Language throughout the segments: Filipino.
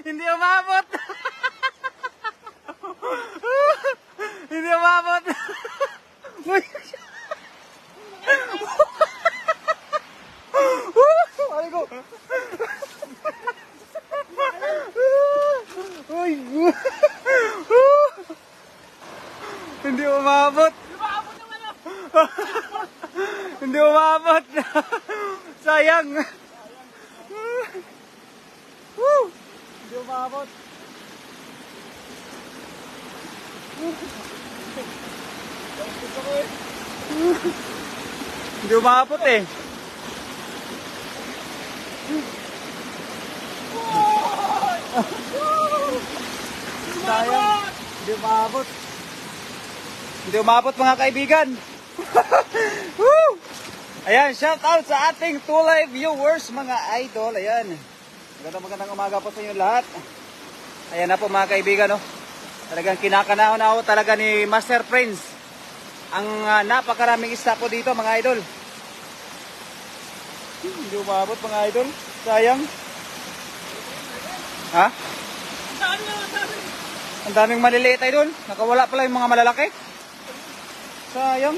Hindi umabot. Hindi umabot. Ay ko. Uy. Hindi umabot. Hindi umabot. Sayang. Hindi umabot. Hindi umabot eh. Sayang. Hindi umabot. Hindi umabot mga kaibigan. Woo! Ayan, shout out sa ating Tulay viewers mga idol. Ayan. Magandang umaga po sa inyo lahat. Ayan na po mga kaibigan. Oh. Talagang kinakanahon na ako talaga ni Master Prince. Ang napakaraming isda po dito mga idol. Hindi umabot mga idol. Sayang. Ha? Ang daming maliliit idol. Nakawala pala yung mga malalaki. Sayang.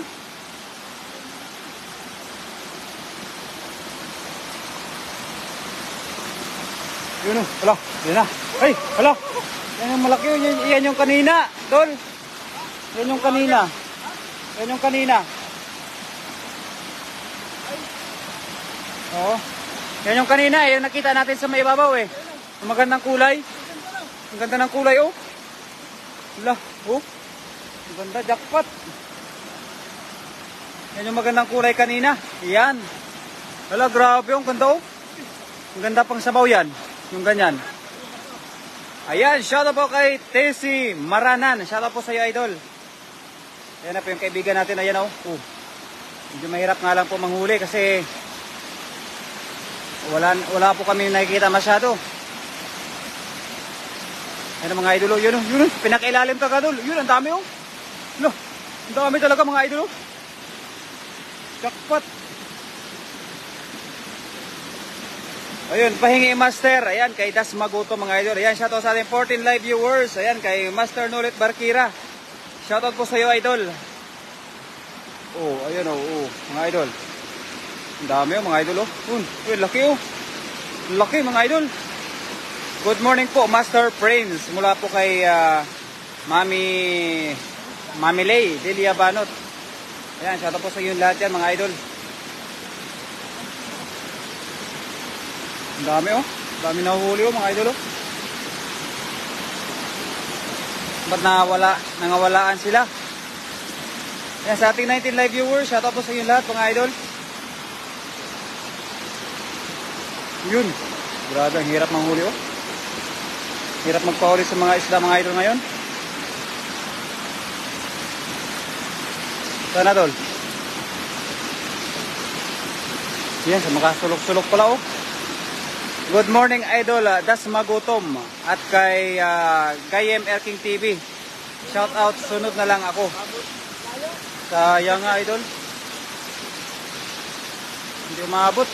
Yun o. Hala. Yan na. Ay. Hala. Yan yung malaki. Yan yung kanina. Dol. Yan yung kanina. Yan yung kanina. Oo. Yan yung kanina. Yan nakita natin sa may ibabaw eh. Ang magandang kulay. Ang ganda ng kulay oh. Hala. Oh. Ang ganda. Jackpot. Yan yung magandang kulay kanina. Yan. Hala. Grabe. Ang ganda oh. Ang ganda pang sabaw yan. Yung ganyan. Ayan, shoutout po kay Tessie Maranan. Shoutout po sa iyo, idol. Ayan na po yung kaibigan natin. Ayan o. Medyo mahirap nga lang po manghuli kasi wala po kami nakikita masyado. Ayan mga idol. Yun o. Pinakailalim ka ka, idol. Yun, ang dami o. No, ang dami talaga mga idol o. Jackpot. Ayun, pahingi master. Ayan, kay Das Maguto mga idol. Ayan, shoutout sa ating 14 live viewers. Ayan, kay Master Nulit Barkira. Shoutout po sa iyo, idol. Oh, ayun oh, mga idol. Ang dami oh, mga idol oh. Uy, laki oh. Laki mga idol. Good morning po, Master Prince. Mula po kay Mami Lay, Delia Banot. Ayan, shoutout po sa iyo lahat yan mga idol. Ang dami oh. Ang dami nahuhuli oh mga idol oh. Ba't nangawalaan sila? Yan sa ating 19 live viewers. Shoutout po sa inyo lahat mga idol. Yun. Grabe ang hirap manghuli oh. Hirap magpahuli sa mga isda mga idol ngayon. Sana tol. Yan sa mga sulok-sulok pala oh. Good morning idol, Das Magutom at kay Gayem Erking TV. Shout out, sunod na lang ako. Sayang nga idol. Hindi umabot.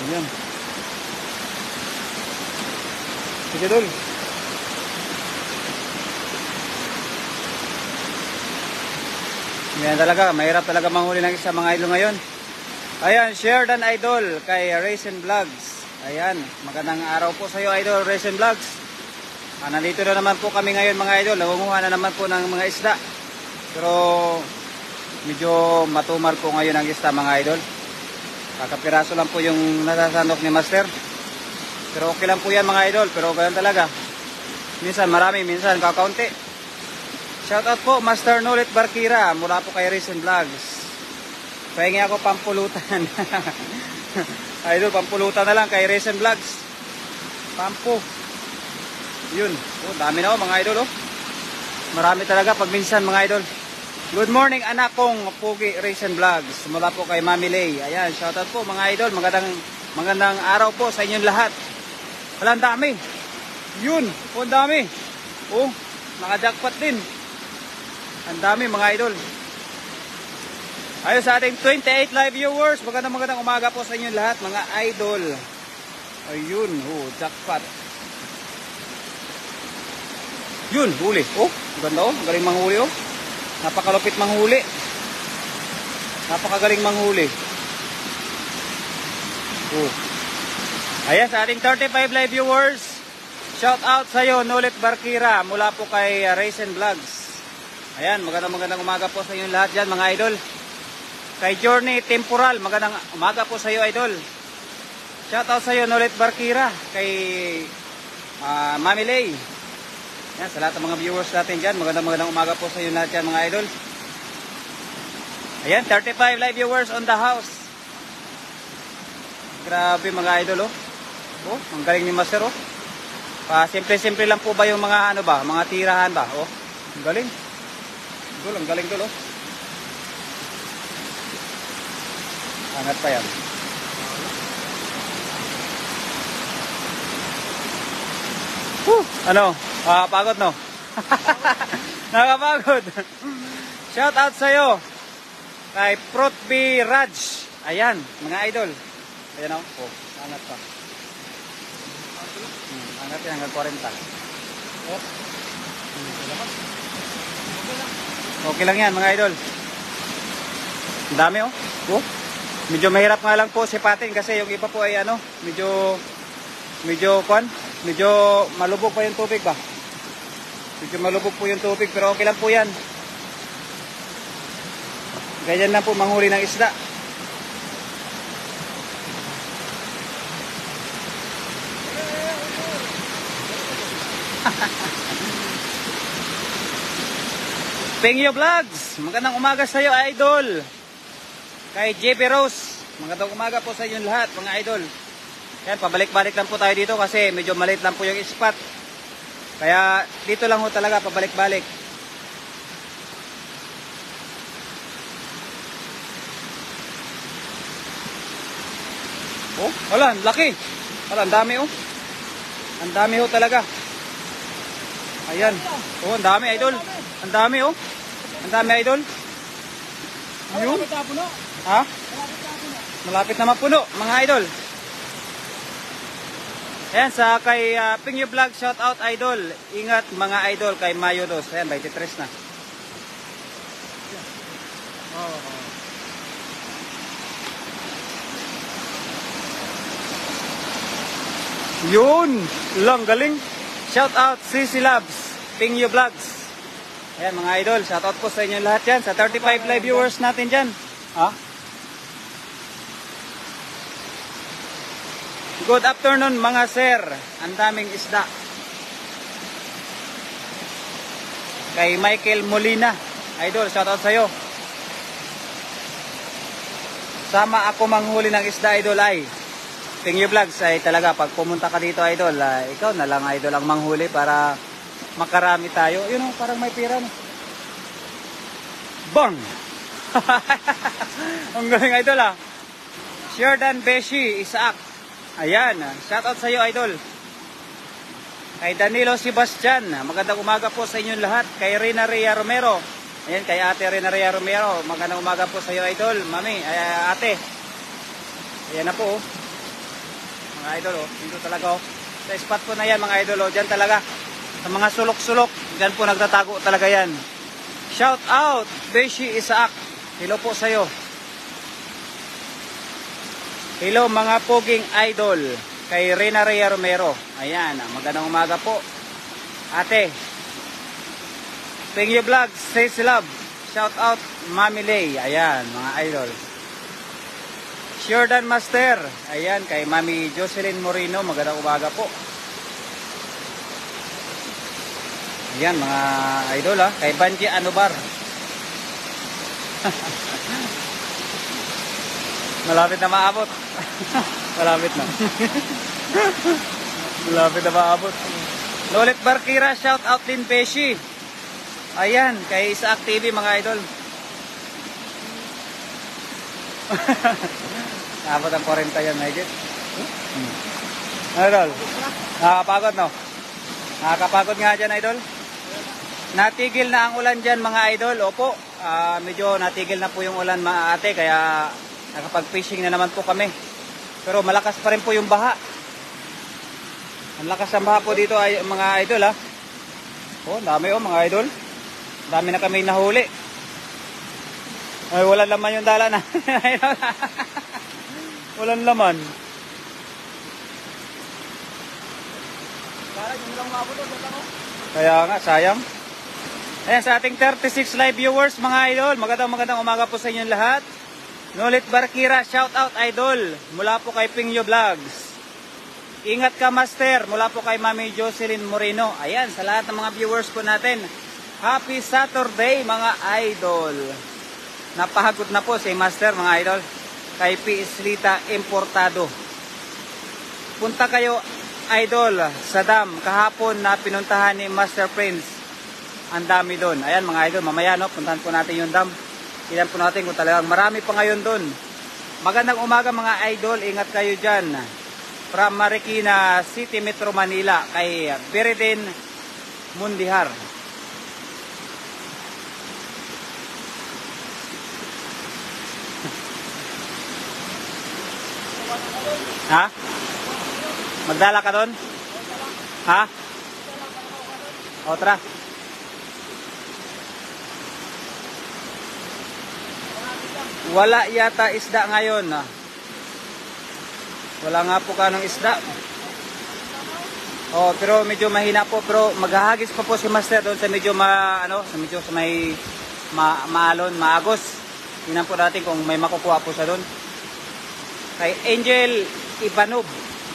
Ayan. Sige dol. Yan talaga, mahirap talaga manghuli ng isa mga idol ngayon. Ayan, share dan idol kay Raisin Vlogs. Ayan, magandang araw po sa iyo idol, Raisin Vlogs. Nandito na naman po kami ngayon mga idol. Nangunguha na naman po ng mga isda. Pero medyo matumal po ngayon ang isda mga idol. Kakapiraso lang po yung nasasanok ni Master. Pero okay lang po yan mga idol. Pero ganyan talaga. Minsan marami, minsan kakaunti. Shoutout po Master Nulit Barkira mula po kay Raisin Vlogs. Pahingi ako pampulutan. Idol, pampulutan na lang kay Raisin Vlogs. Pampo. Yun. Oh, dami na oh mga idol oh. Marami talaga pag minsan mga idol. Good morning anak kong Pugi Raisin Vlogs. Mula po kay Mami Lay. Ayan, shoutout po mga idol. Magandang araw po sa inyong lahat. Wala, ang dami. Yun. Oh, ang dami. Oh, naka-jackpot din. Ang dami mga idol. Ayun sa ating 28 live viewers, magandang umaga po sa inyo lahat mga idol. Ayun, jackpot. Yun, huli. Oh, ganda oh, galing manghuli oh. Napakalupit manghuli. Napakagaling manghuli. Oh. Ayan, sa ating 35 live viewers, shout out sa iyo, Nolet Barkira, mula po kay Raisin Vlogs. Ayan, magandang umaga po sa inyo lahat dyan mga idol. Kay Journey Temporal, magandang umaga po sa iyo idol. Shout out sa iyo, Nolet Barkira, kay Mami Lay. Yan, sa lahat ng mga viewers natin dyan, magandang umaga po sa inyo lahat dyan mga idol. Ayan, 35 live viewers on the house. Grabe mga idol oh. Oh, ang galing ni Master oh. Simple-simple lang po ba yung mga ano ba, mga tirahan ba? Oh, ang galing. Dul, ang galing dul oh. Angat pa yan. Ano? Pagod no? Nakapagod. Shout out sa iyo kay Fruit B Raj. Ayan, mga idol. Ayan oh. Oh, angat pa. Angat yan hanggang 40. Oh. Okay lang yan mga idol. Ang dami oh. Oh. Medyo mahirap nga lang po sipatin kasi yung iba po ay ano, medyo malubog pa yung tubig ba? Medyo malubog po yung tubig pero okay lang po yan. Ganyan lang po manghuli ng isda. Pengyo Vlogs, magandang umaga sa iyo idol. Kay JB Rose, magandang umaga po sa inyo lahat mga idol. Yan, pabalik-balik lang po tayo dito kasi medyo maliit lang po yung spot. Kaya dito lang ho talaga pabalik-balik. Oh, wala, laki. Wala, ang dami oh. Ang dami ho talaga. Ayan. Oh, ang dami idol. Ang dami oh. Ang dami idol. Yun. Ha? Malapit na mapuno mga idol. Ayan, sa kay Pingyo Vlog, shout out idol. Ingat mga idol kay Mayo 2. Ayan, 23 na. Yun! Lang, galing. Shout out CC Labs, Pingyo Vlogs. Ayan mga idol, shout out po sa inyo lahat dyan. Sa 35 live viewers natin dyan. Ha? Good afternoon mga sir. Ang daming isda. Kay Michael Molina. Idol, shout out sa'yo. Sama ako manghuli ng isda idol ay Pingyo Vlogs ay talaga pag pumunta ka dito idol, ikaw na lang idol ang manghuli para makarami tayo. Yun know, parang may pira no. Bang! Ang galing idol ah. Sheridan Beshi Isaac. Ayan, shout out sa iyo idol. Kay Danilo Sebastian, magandang umaga po sa inyong lahat. Kay Rina Rhea Romero. Ayan, kay Ate Rina Rhea Romero, magandang umaga po sa iyo idol. Mami, ate. Ayan na po oh. Mga idol oh, dito talaga oh. Sa spot po na yan mga idol oh, dyan talaga. Sa mga sulok-sulok, dyan po nagtatago talaga yan. Shout out, Beshi Isaac. Hello po sa iyo. Hello mga poging idol. Kay Rina Rhea Romero. Ayan, magandang umaga po. Ate. Pingyo Vlogs, says love. Shout out, Mami Lay. Ayan, mga idol. Sheridan Master. Ayan, kay Mami Jocelyn Moreno. Magandang umaga po. Ayan, mga idol ha. Kay Banji Anubar. Malapit na maabot. Malapit na. Malapit na maabot. Nolet Barkira, shout out din Beshi. Ayan, kay Isaac TV mga idol. Naabot ang 40 yan, Nigel. Idol, nakakapagod no? Nakakapagod nga dyan, idol. Natigil na ang ulan dyan mga idol. Opo, medyo natigil na po yung ulan ate, kaya nakapag-fishing na naman po kami. Pero malakas pa rin po yung baha. Ang lakas ng baha po dito ay mga idol ha. Oh, dami mga idol. Dami na kami nahuli. Ay, wala laman yung dala na. Walang laman. Kaya nga, sayang. Ayan, sa ating 36 live viewers, mga idol, magandang umaga po sa inyong lahat. Nolit Barkira, shout out idol, mula po kay Pingyo Vlogs. Ingat ka master, mula po kay Mami Jocelyn Moreno. Ayan, sa lahat ng mga viewers po natin, happy Saturday mga idol. Napahagod na po si master mga idol, kay P. Islita Importado. Punta kayo idol sa dam kahapon na pinuntahan ni Master Prince. Ang dami doon. Ayan mga idol, mamaya no, puntahan po natin yung dam. Tignan po natin kung talagang marami pa ngayon doon. Magandang umaga mga idol, ingat kayo dyan. From Marikina City, Metro Manila, kay Beredin Mundihar. Ha? Magdala ka doon? Ha? O, tara. Wala yata isda ngayon. Wala nga po kanong isda. Oh, pero medyo mahina po, pero maghahagis pa po si Master doon sa medyo sa may maalon, maagos. Tingnan po natin kung may makukuha po sa doon. Kay Angel Ivanov.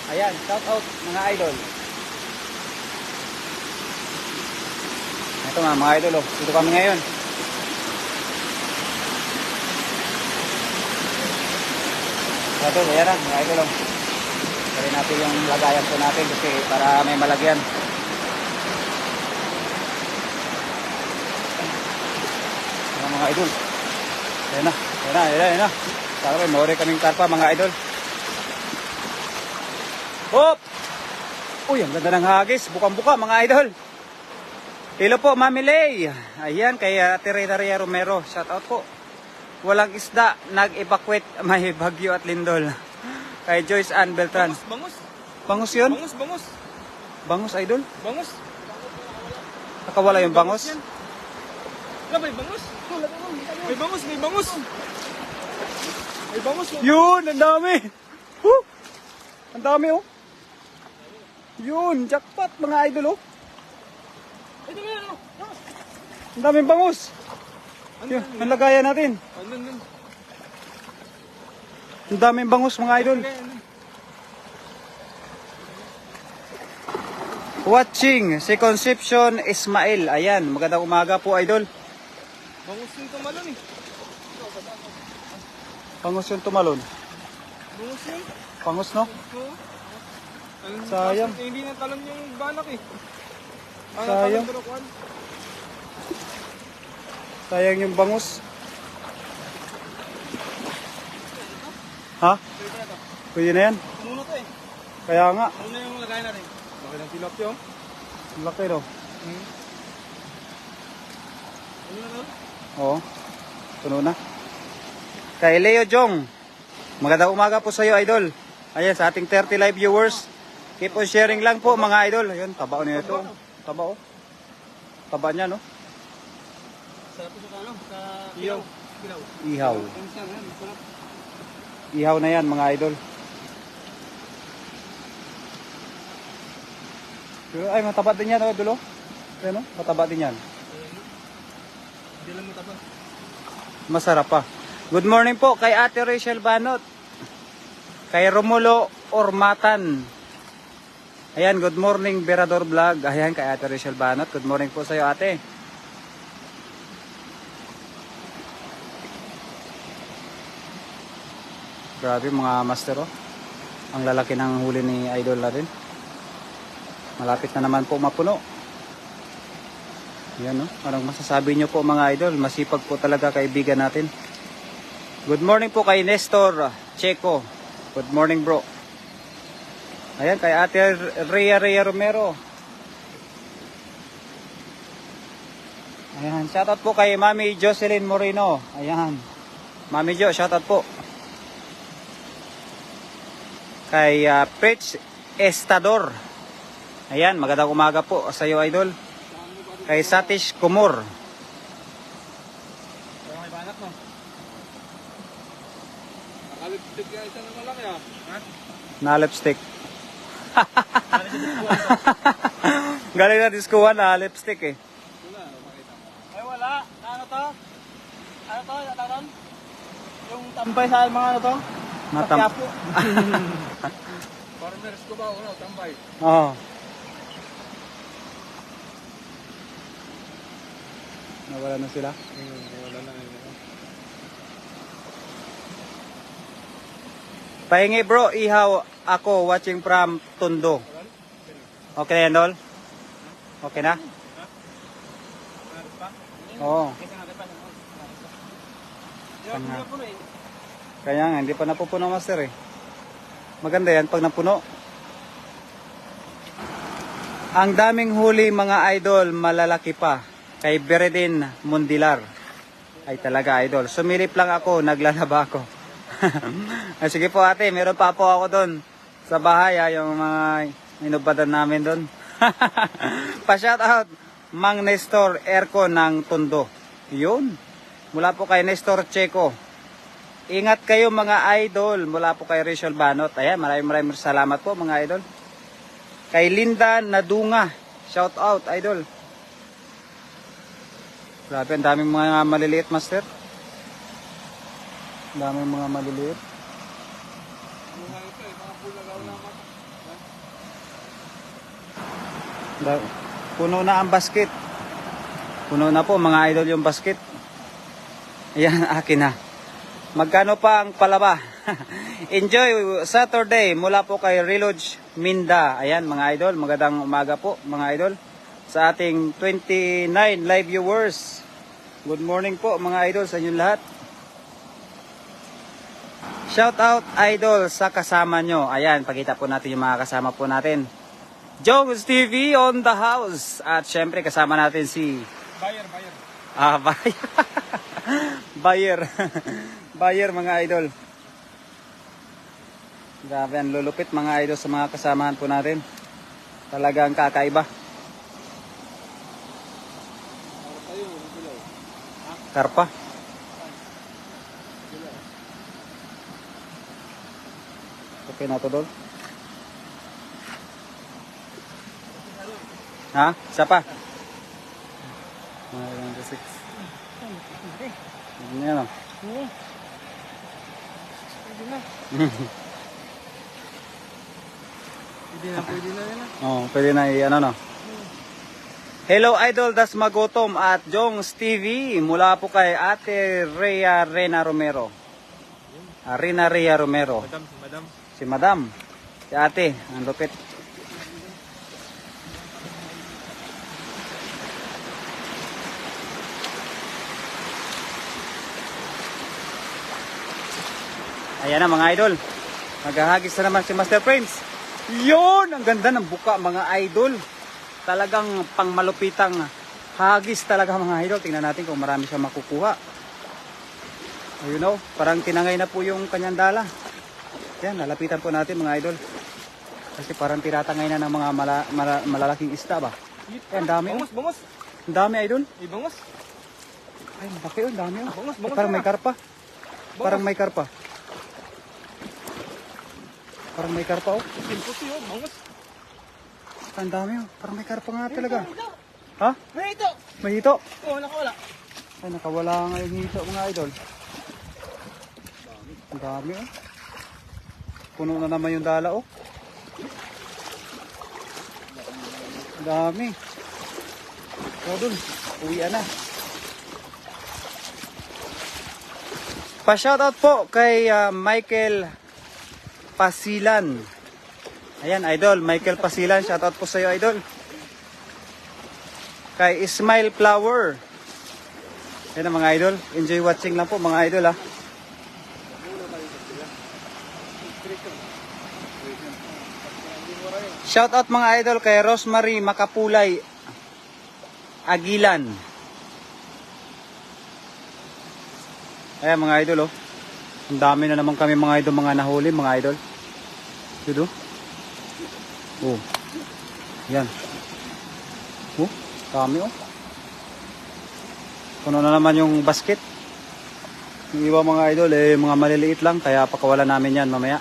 Ayan, shout out mga idol. Ito mga idol, oh. Dito kami ngayon. Ito, ayan na, mga idol. Kaya natin yung lagayan po natin kasi para may malagyan. Ayan, mga idol. Ayan na. Saka may mori kaming karpa mga idol. Hop! Uy, ang ganda ng hagis. Bukang-buka mga idol. Hello po, Mami Lay. Ayan, kay Teresa Romero. Shout out po. Walang isda. Nag-evacuate. May bagyo at lindol. Kay Joyce Ann Beltran. Bangus. Bangus yun? Bangus. Bangus, idol? Bangus. Nakawala yung bangus? Wala, may bangus. May bangus. May bangus. Yun, ang dami. Woo! Ang dami, oh. Yun, jackpot mga idol, oh. Ito nga, ano? Ang daming bangus. Yun, ang lagayan natin. Ang daming bangus mga idol. Watching si Concepcion Ismail. Ayan, magandang umaga po idol. Bangus yung tumalon eh. Bangus yung tumalon. Bangus yun. Bangus, no? Oo. Sayang. Hindi na talon yung banak eh. Sayang. Sayang yung bangus. Ha? Pwede na yan. Tumuno to eh. Kaya nga. Ano na yung lagay natin? Laki ng tilapia oh. Ang laki, no? Ano na to? Oo. Puno na. Kay Leo Jong. Magandang umaga po sa iyo, idol. Ayan, sa ating 30 live viewers. Keep on sharing lang po, mga idol. Ayan, taba niya ito. Taba, oh. Taba niya, no? Sarap ito sa ano? Sa Ihaw. Kilaw. Ihaw. Ang sarap. Sarap. Ihaw na yan, mga idol. Pero, ay, mataba din yan, oh, dulo. Ayan, oh, mataba din yan. Hindi lang mataba. Masarap pa. Good morning po kay Ate Rachel Banot. Kay Romulo Ormatan. Ayan, good morning Berador Vlog. Ayan, kay Ate Rachel Banot. Good morning po sa iyo, ate. Grabe mga master, oh. Ang lalaki ng huli ni idol natin. Malapit na naman po mapuno. Yan, oh. Anong masasabi nyo po mga idol? Masipag po talaga kaibigan natin. Good morning po kay Nestor Checo. Good morning bro. Ayan, kay Ate Rhea Romero. Ayan, shoutout po kay Mami Jocelyn Moreno. Ayan. Mami Jo, shoutout po. Kay Pritch Estador. Ayan, magandang umaga po sa iyo, idol. Kay Satish Kumur. Kaya may banat mo. Nakalipstick ka isa na malaki ah. Ha? Na lipstick. Galing na diskuhan na lipstick eh. Wala, makita mo. Ay wala. Ano to? Ano to? Tatanon? Yung tambay sa mga ano to? Matam. Pagkapo. Farmers ko ba? Ano? Tambay. Oo. Nawala na sila. Wala na yun. Pahingi bro, ihaw ako watching from Tondo. Okay na yan, Dol? Okay na? Oo. Kaya nga, hindi pa napupuno, master eh. Maganda yan pag napuno. Ang daming huli mga idol, malalaki pa. Kay Beredin Mundilar. Ay talaga idol. Sumilip lang ako, naglalaba ako. Ay, sige po ate, meron pa po ako doon sa bahay yung mga inubadan namin doon. Pa-shout out Mang Nestor Erco ng Tondo. Yun. Mula po kay Nestor Checo. Ingat kayo mga idol. Mula po kay Rachel Banot. Ayan, maraming salamat po mga idol. Kay Linda Nadunga. Shout out idol. Grabe, ang daming mga maliliit master. Ang daming mga maliliit. Puno na ang basket. Puno na po mga idol yung basket. Ayan, akin na. Magkano pa ang palaba? Enjoy Saturday mula po kay Relodge Minda. Ayan mga idol, magandang umaga po mga idol. Sa ating 29 live viewers. Good morning po mga idol sa inyong lahat. Shout out idol sa kasama nyo. Ayan, pakita po natin yung mga kasama po natin. Jones TV on the house. At syempre kasama natin si Bayer. Bayer. Bayer. Bayer mga idol. Grabe ang lulupit mga idol sa mga kasamahan po natin. Talagang kakaiba. Karpa. Okay na to, Dol. Ha? Isa pa? 1, 2, 6. Yan o. Pwede na yan ah. Oh, pwede na i-ano no. Hello Idol Das Magotom at Jongs TV mula po kay Ate Rena Romero. Rina Romero. Madam. Si Madam. Si Ate, ang lupit. Ayan na mga idol. Maghahagis na naman si Master Prince. Yun! Ang ganda ng buka mga idol. Talagang pangmalupitang hagis talaga mga idol. Tingnan natin kung marami siya makukuha. You know, parang tinangay na po yung kanyang dala. Yan, lalapitan po natin mga idol. Kasi parang tiratangay na ng mga malalaking isda ba. Yan, dami. Bungos. Ang dami idol. Bungos. Ay, laki oh, dami oh. Bungos Parang may na. karpa. Parang may karpa. Parang may karpa oh. Puti oh, bungos. Ang dami oh. Parang may karpa nga talaga. Ha? May ito. May hito. Oo, nakawala. Ay, nakawala nga yung hito mga idol. Ang dami oh. Puno na naman yung dala oh. Ang dami. O dun, uwian na. Pa-shoutout po kay Michael Pasilan. Ayan, idol, Michael Pasilan, shoutout po sa iyo, idol. Kay Ismail Flower. Ayan ang mga idol, enjoy watching lang po mga idol ha. Shoutout mga idol kay Rosemary Makapulay Agilan. Ayan mga idol oh. Ang dami na naman kami mga idol, mga nahuli mga idol. Dito. Oh. Yan. Oh, dami oh. Puno na naman yung basket. Yung iba mga idol mga maliliit lang kaya pakawalan namin yan mamaya.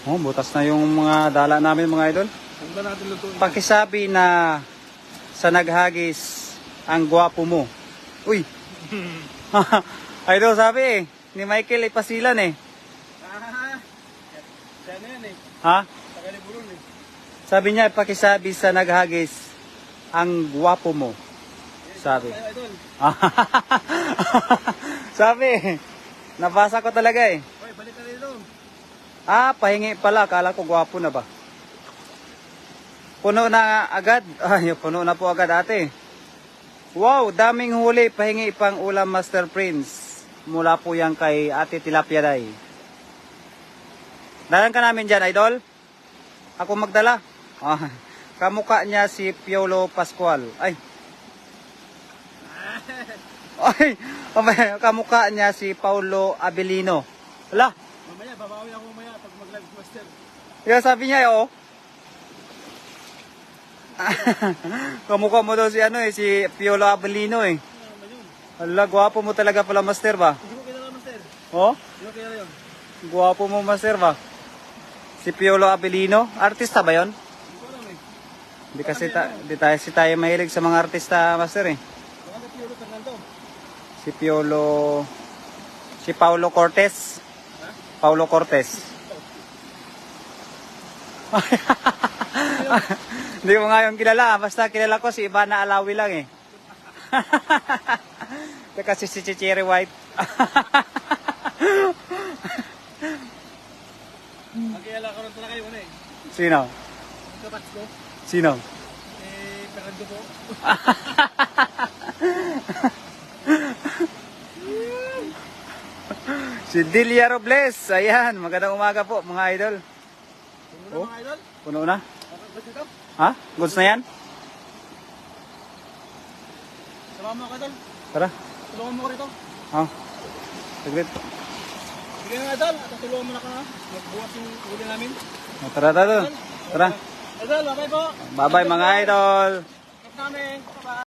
Oh, butas na yung mga dala namin mga idol. Ano ba natin lutuin? Pakisabi na sa naghagis ang gwapo mo. Uy. Idol sabi ni Michael ipasilan Siya na yan Ha? Tagaliburon Sabi niya pakisabi sa naghagis ang gwapo mo. Sabi. Ay, idol. Sabi. Nabasa ko talaga Oy, balik ka dito. pahingi pala. Akala ko gwapo na ba? Puno na agad. Ay, puno na po agad ate. Wow, daming huli. Pahingi pang ulam Master Prince. Mula po yan kay Ate Tilapia Day. Dalan ka namin dyan, idol? Ako magdala. Kamukha niya si Piolo Pascual. Ay. Ay, kamukha niya si Paulo Abilino. Wala. Mamaya, babawi ako mamaya pag mag-live master. Kaya sabi niya, oh. Kamukha mo daw si si Piolo Abilino Ano naman yun? Hala, gwapo mo talaga pala, Master ba? Hindi ko kilala master. Oh? Hindi ko kilala yun. Gwapo mo, Master ba? Si Piolo Abilino? Artista ba yon? Hindi ko alam Hindi kasi tayo mahilig sa mga artista, Master Baka sa Piolo Fernando. Si Paulo Cortez. Ha? Paulo Cortez. Hindi ko nga yung kilala. Basta kilala ko si Ivana Alawi lang Kasi si Cherry White. Magkilala ko rin talaga yun Sino? Kapats ko. Sino? Fernando po. Si Delia Robles. Ayan, magandang umaga po mga idol. Puno na mga idol. Puno na? Ba't ito? Ha? Goods na yan? Sama mo ako idol. Tara. Tulungan mo ko rito. Saglit. Sige nga idol. Tutulungan mo na ka ha. Magbukas yung huli namin. Tara. Tara. Idol, bye-bye po. Bye bye mga idol. Kat namin. Bye-bye.